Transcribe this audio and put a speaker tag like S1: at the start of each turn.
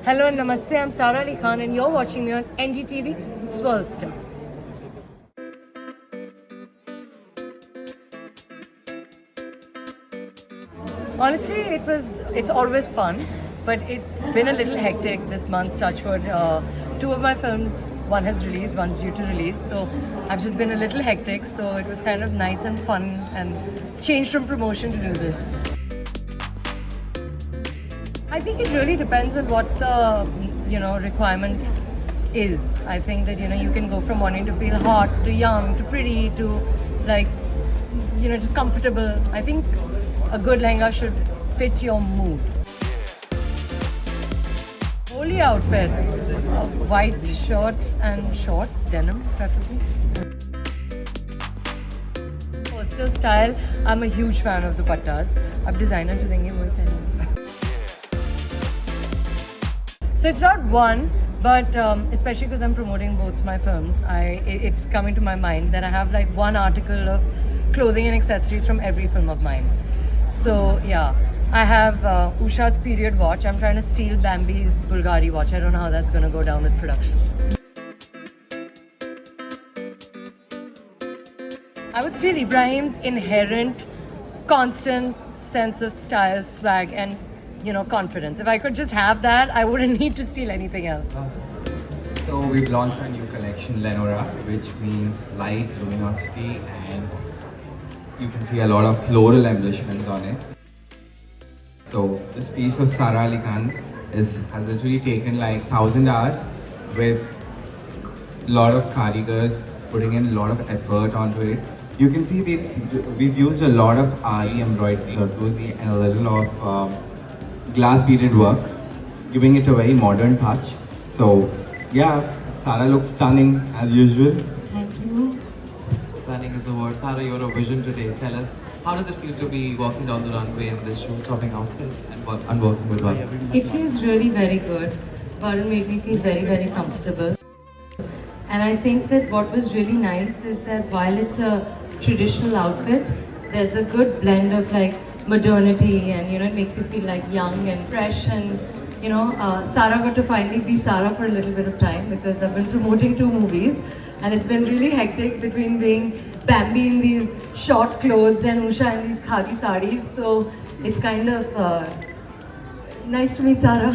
S1: Hello and namaste, I'm Sara Ali Khan and you're watching me on NDTV Showstopper. Honestly, it's always fun, but it's been a little hectic this month, touchwood. Two of my films, one has released, one's due to release, so I've just been a little hectic, so it was kind of nice and fun and changed from promotion to do this. I think it really depends on what the requirement is. I think that you can go from wanting to feel hot to young to pretty to just comfortable. I think a good lehenga should fit your mood. Holy outfit, white shirt and shorts, denim preferably. Coastal style, I'm a huge fan of dupattas. Ab designer jo denge wohi pehnenge. So it's not one, but especially because I'm promoting both my films, it's coming to my mind that I have like one article of clothing and accessories from every film of mine. So yeah, I have Usha's period watch. I'm trying to steal Bambi'S Bulgari watch. I don't know how that's going to go down with production. I would steal Ibrahim's inherent, constant sense of style, swag, and confidence. If I could just have that, I wouldn't need to steal anything else.
S2: So we've launched a new collection, Lenora, which means light, luminosity, and you can see a lot of floral embellishments on it. So this piece of Sara Ali Khan has literally taken like 1,000 hours with a lot of karigars putting in a lot of effort onto it. You can see we've used a lot of Ari embroidery, and a little of glass beaded work, giving it a very modern touch. So yeah, Sara looks stunning as usual.
S1: Thank you.
S3: Stunning is the word. Sara, you're a vision today. Tell us, how does it feel to be walking down the runway in this show-stopping outfit and working with Watan?
S1: It feels really very good. Varun made me feel very, very comfortable. And I think that what was really nice is that while it's a traditional outfit, there's a good blend of like modernity and it makes you feel like young and fresh and Sara got to finally be Sara for a little bit of time because I've been promoting 2 movies and it's been really hectic between being Bambi in these short clothes and Usha in these khadi sarees, so it's kind of nice to meet Sara.